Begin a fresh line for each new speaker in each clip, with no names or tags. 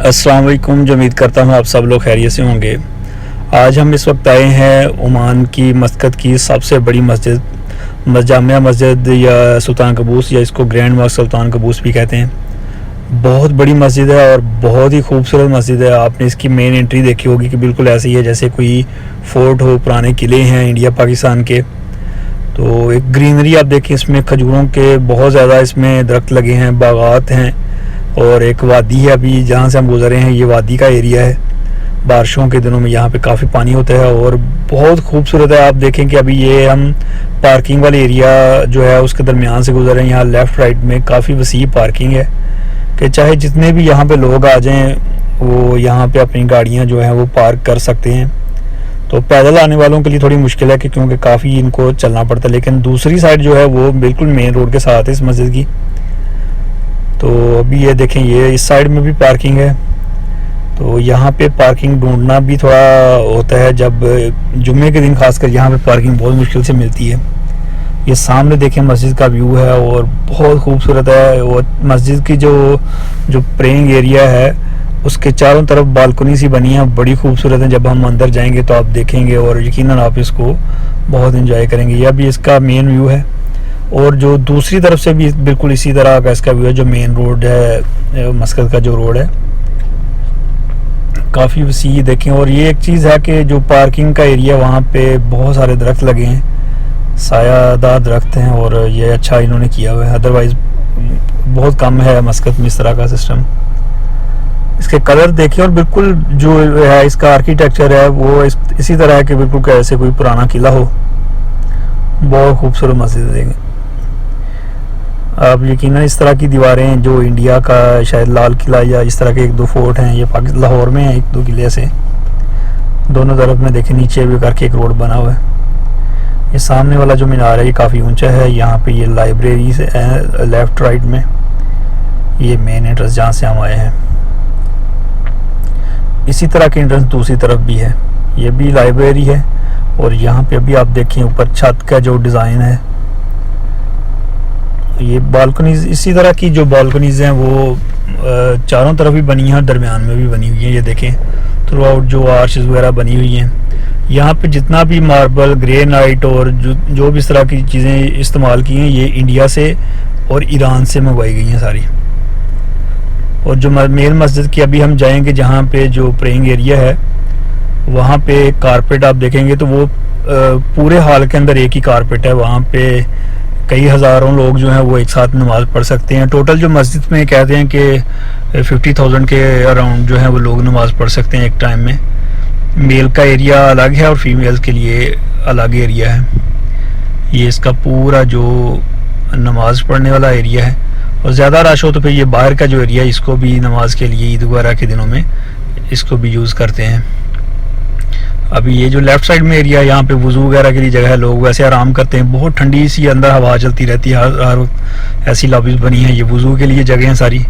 अस्सलाम वालेकुम। जो उम्मीद करता हूँ आप सब लोग खैरियत से होंगे। आज हम इस वक्त आए हैं ओमान की मस्कत की सबसे बड़ी मस्जिद जामिया मस्जिद या सुल्तान कबूस, या इसको ग्रैंड मॉस्क सुल्तान कबूस भी कहते हैं। बहुत बड़ी मस्जिद है और बहुत ही खूबसूरत मस्जिद है। आपने इसकी मेन एंट्री देखी होगी कि बिल्कुल ऐसी ही है जैसे कोई फोर्ट हो, पुराने किले हैं इंडिया पाकिस्तान के। तो एक ग्रीनरी आप देखें, इसमें खजूरों के बहुत ज़्यादा इसमें दरख्त लगे हैं, बागात हैं, और एक वादी है अभी जहाँ से हम गुजर रहे हैं, ये वादी का एरिया है। बारिशों के दिनों में यहाँ पे काफ़ी पानी होता है और बहुत खूबसूरत है। आप देखें कि अभी ये हम पार्किंग वाले एरिया जो है उसके दरमियान से गुजर रहे हैं। यहाँ लेफ़्ट राइट में काफ़ी वसी पार्किंग है कि चाहे जितने भी यहाँ पे लोग आ जाएं वो यहाँ पे अपनी गाड़ियाँ जो हैं वो पार्क कर सकते हैं। तो पैदल आने वालों के लिए थोड़ी मुश्किल है कि क्योंकि काफ़ी इनको चलना पड़ता है, लेकिन दूसरी साइड जो है वो बिल्कुल मेन रोड के साथ है इस मस्जिद की। तो अभी ये देखें, ये इस साइड में भी पार्किंग है। तो यहाँ पे पार्किंग ढूंढना भी थोड़ा होता है, जब जुम्मे के दिन खासकर यहाँ पे पार्किंग बहुत मुश्किल से मिलती है। ये सामने देखें मस्जिद का व्यू है और बहुत खूबसूरत है। और मस्जिद की जो प्रेइंग एरिया है उसके चारों तरफ बालकनी सी बनी है, बड़ी खूबसूरत है। जब हम अंदर जाएंगे तो आप देखेंगे और यकीनन आप इसको बहुत इंजॉय करेंगे। यह भी इसका मेन व्यू है। और जो दूसरी तरफ से भी बिल्कुल इसी तरह का इसका व्यू है, जो मेन रोड है मस्कत का जो रोड है काफ़ी वसी देखें। और ये एक चीज़ है कि जो पार्किंग का एरिया वहाँ पे बहुत सारे दरख्त लगे हैं, सायादार दरख्त हैं, और ये अच्छा इन्होंने किया हुआ है। अदरवाइज़ बहुत कम है मस्कत में इस तरह का सिस्टम। इसके कलर देखें और बिल्कुल जो है इसका आर्किटेक्चर है वो इसी तरह है कि बिल्कुल कैसे कोई पुराना किला हो। बहुत खूबसूरत मस्जिद देखें आप, यकीनन इस तरह की दीवारें जो इंडिया का शायद लाल किला या इस तरह के एक दो फोर्ट हैं, ये पाकिस्तान लाहौर में हैं एक दो किले से। दोनों तरफ में देखें नीचे भी करके एक रोड बना हुआ है। ये सामने वाला जो मीनार है ये काफ़ी ऊंचा है। यहाँ पे ये लाइब्रेरी से लेफ़्ट राइट में ये मेन एंट्रेंस जहाँ से हम आए हैं। इसी तरह की एंट्रेंस दूसरी तरफ भी है, ये भी लाइब्रेरी है। और यहाँ पे अभी आप देखें ऊपर छत का जो डिज़ाइन है, ये बालकनीज इसी तरह की जो बालकनीज हैं वो चारों तरफ भी बनी हैं, दरमियान में भी बनी हुई हैं। ये देखें थ्रू आउट जो आर्चेस वगैरह बनी हुई हैं। यहाँ पे जितना भी मार्बल, ग्रेनाइट और जो भी इस तरह की चीज़ें इस्तेमाल की हैं ये इंडिया से और ईरान से मंगवाई गई हैं सारी। और जो मेन मस्जिद की अभी हम जाएंगे जहाँ पे जो प्रेइंग एरिया है वहाँ पे कारपेट आप देखेंगे तो वो पूरे हॉल के अंदर एक ही कारपेट है। वहाँ पे कई हज़ारों लोग जो हैं वो एक साथ नमाज़ पढ़ सकते हैं। टोटल जो मस्जिद में कहते हैं कि 50,000 के अराउंड जो है वो लोग नमाज़ पढ़ सकते हैं एक टाइम में। मेल का एरिया अलग है और फीमेल के लिए अलग एरिया है। ये इसका पूरा जो नमाज़ पढ़ने वाला एरिया है। और ज़्यादा रश हो तो फिर ये बाहर का जो एरिया है इसको भी नमाज के लिए ईद वगैरह के दिनों में इसको भी यूज़ करते हैं। अभी ये जो लेफ़्ट साइड में एरिया है यहाँ पे वज़ू वगैरह के लिए जगह है, लोग वैसे आराम करते हैं। बहुत ठंडी सी अंदर हवा चलती रहती है हर वक्त। ऐसी लॉबीज़ बनी हैं, ये वज़ू के लिए जगह हैं सारी,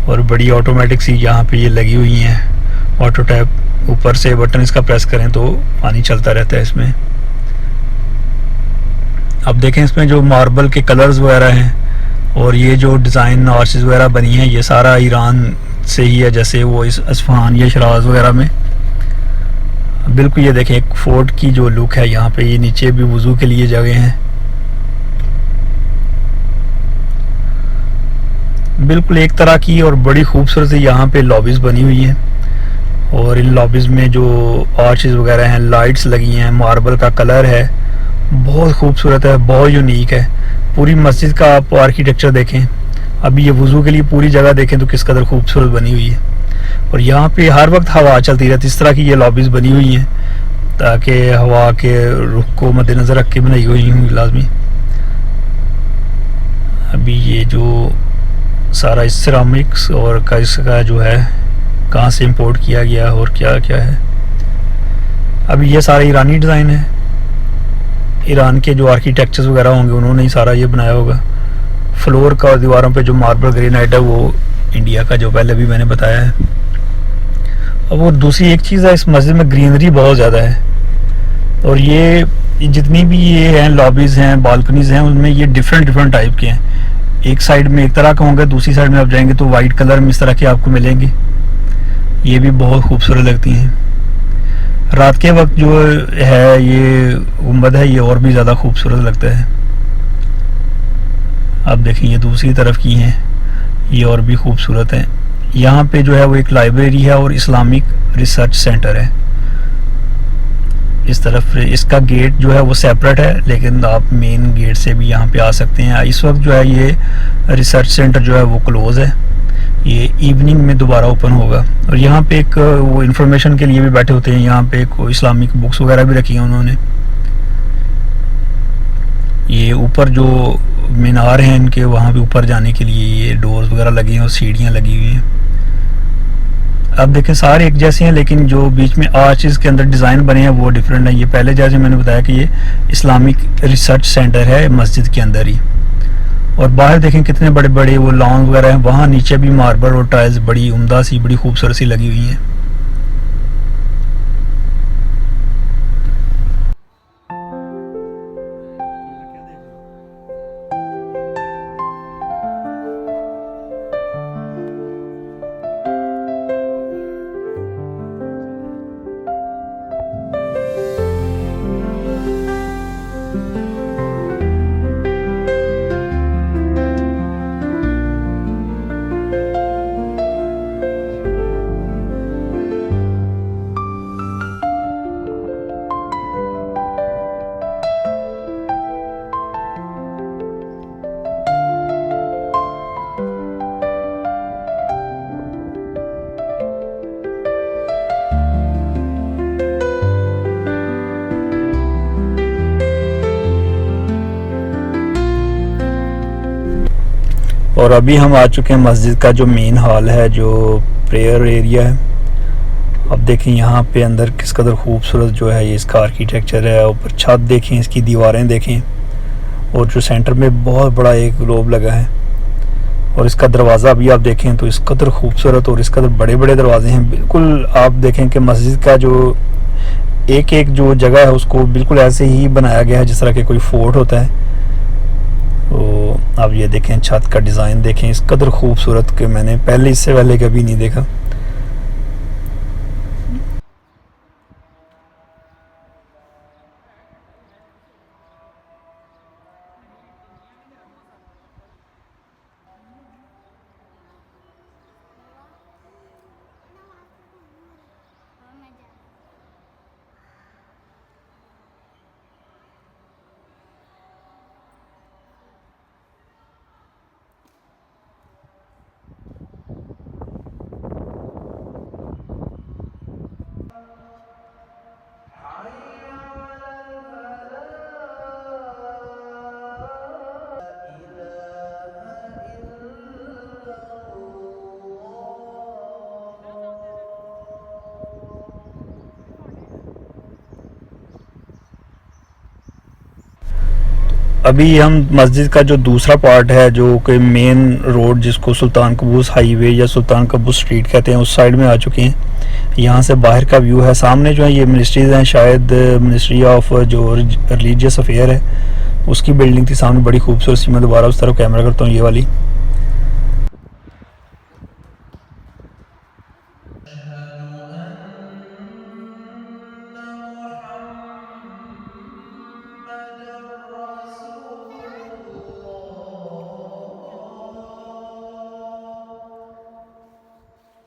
और बड़ी ऑटोमेटिक सी यहाँ पे ये लगी हुई हैं। ऑटो टैप, ऊपर से बटन इसका प्रेस करें तो पानी चलता रहता है इसमें। अब देखें इसमें जो मार्बल के कलर्स वगैरह हैं और ये जो डिज़ाइन आर्चेस वगैरह बनी हैं ये सारा ईरान से ही है, जैसे वो इस अस्फहान या शराज वगैरह में। बिल्कुल ये देखें एक फोर्ट की जो लुक है यहाँ पे। ये नीचे भी वज़ू के लिए जगह हैं। बिल्कुल एक तरह की और बड़ी खूबसूरत यहाँ पे लॉबीज़ बनी हुई हैं। और इन लॉबीज़ में जो आर्चेस वगैरह हैं, लाइट्स लगी हैं, मार्बल का कलर है, बहुत खूबसूरत है, बहुत यूनिक है। पूरी मस्जिद का आप आर्किटेक्चर देखें, अभी ये वज़ू के लिए पूरी जगह देखें तो किस कदर खूबसूरत बनी हुई है। और यहाँ पे हर वक्त हवा चलती रहती है, इस तरह की ये लॉबीज़ बनी हुई हैं ताकि हवा के रुख को मद्देनज़र रख के बनाई हुई हूँ लाजमी। अभी ये जो सारा इस सिरामिक्स और का इसका जो है कहाँ से इंपोर्ट किया गया और क्या क्या है। अभी ये सारा ईरानी डिज़ाइन है, ईरान के जो आर्किटेक्चर्स वगैरह होंगे उन्होंने ही सारा ये बनाया होगा। फ्लोर का और दीवारों पे जो मार्बल ग्रेनाइट है वो इंडिया का, जो पहले भी मैंने बताया है। और वो दूसरी एक चीज़ है, इस मस्जिद में ग्रीनरी बहुत ज़्यादा है। और ये जितनी भी ये हैं लॉबीज़ हैं, बालकनीज़ हैं, उनमें ये डिफरेंट डिफरेंट टाइप के हैं। एक साइड में एक तरह का होंगे, दूसरी साइड में आप जाएंगे तो वाइट कलर में इस तरह के आपको मिलेंगे। ये भी बहुत खूबसूरत लगती हैं। रात के वक्त जो है ये गुंबद है, ये और भी ज़्यादा खूबसूरत लगता है। आप देखें ये दूसरी तरफ की हैं, ये और भी खूबसूरत हैं। यहाँ पे जो है वो एक लाइब्रेरी है और इस्लामिक रिसर्च सेंटर है। इस तरफ इसका गेट जो है वो सेपरेट है, लेकिन आप मेन गेट से भी यहाँ पे आ सकते हैं। इस वक्त जो है ये रिसर्च सेंटर जो है वो क्लोज़ है, ये इवनिंग में दोबारा ओपन होगा। और यहाँ पे एक वो इंफॉर्मेशन के लिए भी बैठे होते हैं, यहाँ पे एक इस्लामिक बुक्स वगैरह भी रखी हैं उन्होंने। ये ऊपर जो मीनार हैं इनके, वहाँ पे ऊपर जाने के लिए ये डोर्स वगैरह लगे हैं और सीढ़ियाँ लगी हुई हैं। अब देखें सारे एक जैसे हैं, लेकिन जो बीच में आर्चेस के अंदर डिज़ाइन बने हैं वो डिफरेंट है। ये पहले जैसे मैंने बताया कि ये इस्लामिक रिसर्च सेंटर है मस्जिद के अंदर ही। और बाहर देखें कितने बड़े बड़े वो लॉन वगैरह हैं, वहाँ नीचे भी मार्बल और टाइल्स बड़ी उम्दा सी, बड़ी खूबसूरत सी लगी हुई हैं। और अभी हम आ चुके हैं मस्जिद का जो मेन हॉल है, जो प्रेयर एरिया है। अब देखें यहाँ पे अंदर किस कदर खूबसूरत जो है ये इसका आर्किटेक्चर है। ऊपर छत देखें, इसकी दीवारें देखें, और जो सेंटर में बहुत बड़ा एक ग्लोब लगा है। और इसका दरवाज़ा भी आप देखें तो इस कदर खूबसूरत और इस कदर बड़े बड़े दरवाजे हैं। बिल्कुल आप देखें कि मस्जिद का जो एक एक जो जगह है उसको बिल्कुल ऐसे ही बनाया गया है जिस तरह के कोई फोर्ट होता है। तो आप ये देखें, छत का डिज़ाइन देखें, इस कदर खूबसूरत कि मैंने पहले इससे पहले कभी नहीं देखा। अभी हम मस्जिद का जो दूसरा पार्ट है, जो कि मेन रोड जिसको सुल्तान कबूस हाईवे या सुल्तान कबूस स्ट्रीट कहते हैं, उस साइड में आ चुके हैं। यहाँ से बाहर का व्यू है। सामने जो है ये मिनिस्ट्रीज हैं, शायद मिनिस्ट्री ऑफ जो रिलीजियस अफेयर है उसकी बिल्डिंग थी सामने, बड़ी खूबसूरत सी। मैं दोबारा उस तरफ कैमरा करता हूँ, ये वाली।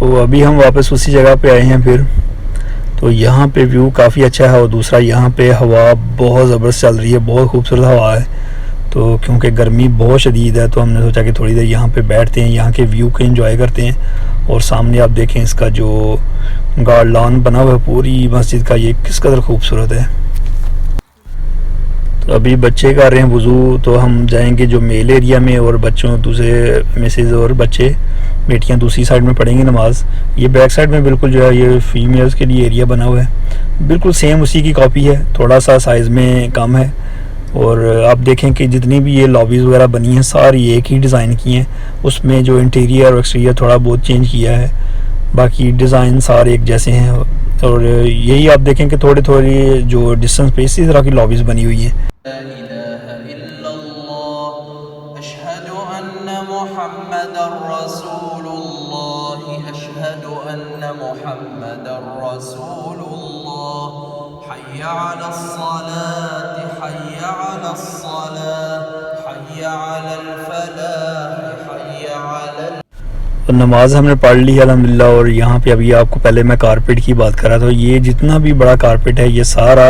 तो अभी हम वापस उसी जगह पे आए हैं फिर। तो यहाँ पे व्यू काफ़ी अच्छा है और दूसरा यहाँ पे हवा बहुत ज़बरदस्त चल रही है, बहुत खूबसूरत हवा है। तो क्योंकि गर्मी बहुत शदीद है तो हमने सोचा कि थोड़ी देर यहाँ पे बैठते हैं, यहाँ के व्यू को एंजॉय करते हैं। और सामने आप देखें इसका जो गार्डन बना हुआ है पूरी मस्जिद का, ये किस कदर खूबसूरत है। तो अभी बच्चे कर रहे हैं वज़ू, तो हम जाएंगे जो मेल एरिया में और बच्चों दूसरे मिसेज़ और बच्चे बेटियां दूसरी साइड में पढ़ेंगी नमाज। ये बैक साइड में बिल्कुल जो है ये फ़ीमेल्स के लिए एरिया बना हुआ है, बिल्कुल सेम उसी की कॉपी है, थोड़ा सा साइज़ में कम है। और आप देखें कि जितनी भी ये लॉबीज़ वगैरह बनी हैं सारी एक ही डिज़ाइन की हैं, उसमें जो इंटीरियर और एक्सटीरियर थोड़ा बहुत चेंज किया है, बाकी डिज़ाइन सारे एक जैसे हैं। और यही आप देखें कि थोड़े थोड़ी जो डिस्टेंस पे इसी तरह की लॉबीज़ बनी हुई हैं। और नमाज हमने पढ़ ली है अल्हम्दुलिल्लाह। और यहाँ पे अभी आपको पहले मैं कारपेट की बात कर रहा था, ये जितना भी बड़ा कारपेट है ये सारा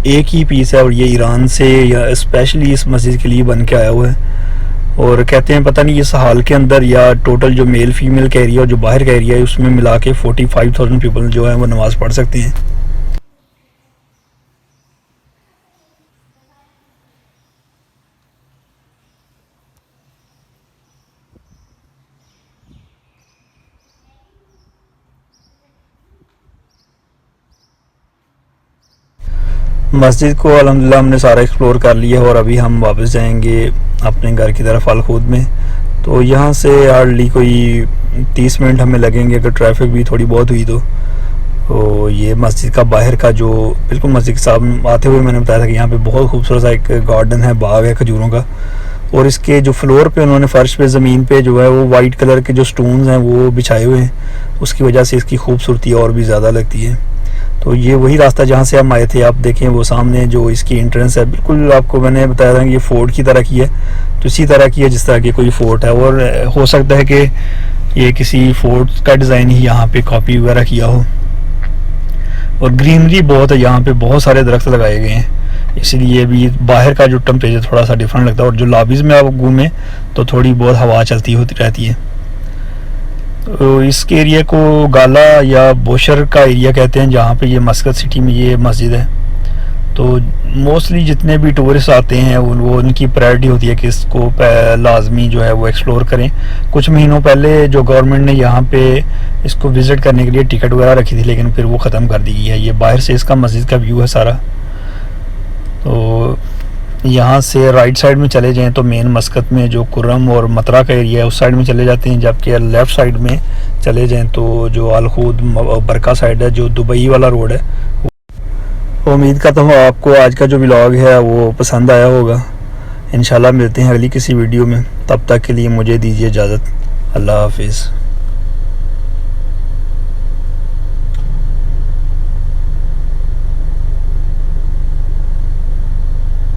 एक ही पीस है और ये ईरान से या स्पेशली इस मस्जिद के लिए बन के आया हुआ है। और कहते हैं पता नहीं इस हाल के अंदर या टोटल जो मेल फीमेल का एरिया और जो बाहर का एरिया है उसमें मिला के 45,000 पीपल जो है वो नमाज़ पढ़ सकते हैं। मस्जिद को अल्हम्दुलिल्लाह हमने सारा एक्सप्लोर कर लिया है और अभी हम वापस जाएंगे अपने घर की तरफ अलखुद में। तो यहाँ से हार्डली कोई 30 मिनट हमें लगेंगे अगर ट्रैफिक भी थोड़ी बहुत हुई तो ये मस्जिद का बाहर का जो बिल्कुल मस्जिद के सामने आते हुए मैंने बताया था कि यहाँ पे बहुत खूबसूरत सा एक गार्डन है, बाग है खजूरों का। और इसके जो फ्लोर पे उन्होंने फर्श पे ज़मीन पे जो है वो वाइट कलर के जो स्टोन्स हैं वो बिछाए हुए हैं, उसकी वजह से इसकी खूबसूरती और भी ज़्यादा लगती है। तो ये वही रास्ता जहाँ से हम आए थे, आप देखें वो सामने जो इसकी एंट्रेंस है बिल्कुल आपको मैंने बताया था कि ये फोर्ट की तरह की है, तो इसी तरह की है जिस तरह की कोई फोर्ट है। और हो सकता है कि ये किसी फोर्ट का डिज़ाइन ही यहाँ पे कॉपी वगैरह किया हो। और ग्रीनरी बहुत है यहाँ पे, बहुत सारे दरख्त लगाए गए हैं, इसलिए भी बाहर का जो टेम्परेचर थोड़ा सा डिफरेंट लगता है। और जो लॉबीज़ में आप घूमें तो थोड़ी बहुत हवा चलती होती रहती है। तो इस एरिया को गाला या बोशर का एरिया कहते हैं, जहाँ पे ये मस्कत सिटी में ये मस्जिद है। तो मोस्टली जितने भी टूरिस्ट आते हैं वो उनकी प्रायोरिटी होती है कि इसको लाजमी जो है वो एक्सप्लोर करें। कुछ महीनों पहले जो गवर्नमेंट ने यहाँ पे इसको विज़िट करने के लिए टिकट वगैरह रखी थी, लेकिन फिर वो ख़त्म कर दी गई है। ये बाहर से इसका मस्जिद का व्यू है सारा। तो यहाँ से राइट साइड में चले जाएं तो मेन मस्कत में जो कुर्रम और मतरा का एरिया है उस साइड में चले जाते हैं, जबकि लेफ़्ट साइड में चले जाएं तो जो अलखुद बरका साइड है, जो दुबई वाला रोड है। उम्मीद करता हूँ आपको आज का जो व्लॉग है वो पसंद आया होगा। इंशाल्लाह मिलते हैं अगली किसी वीडियो में, तब तक के लिए मुझे दीजिए इजाज़त। अल्लाह हाफिज़।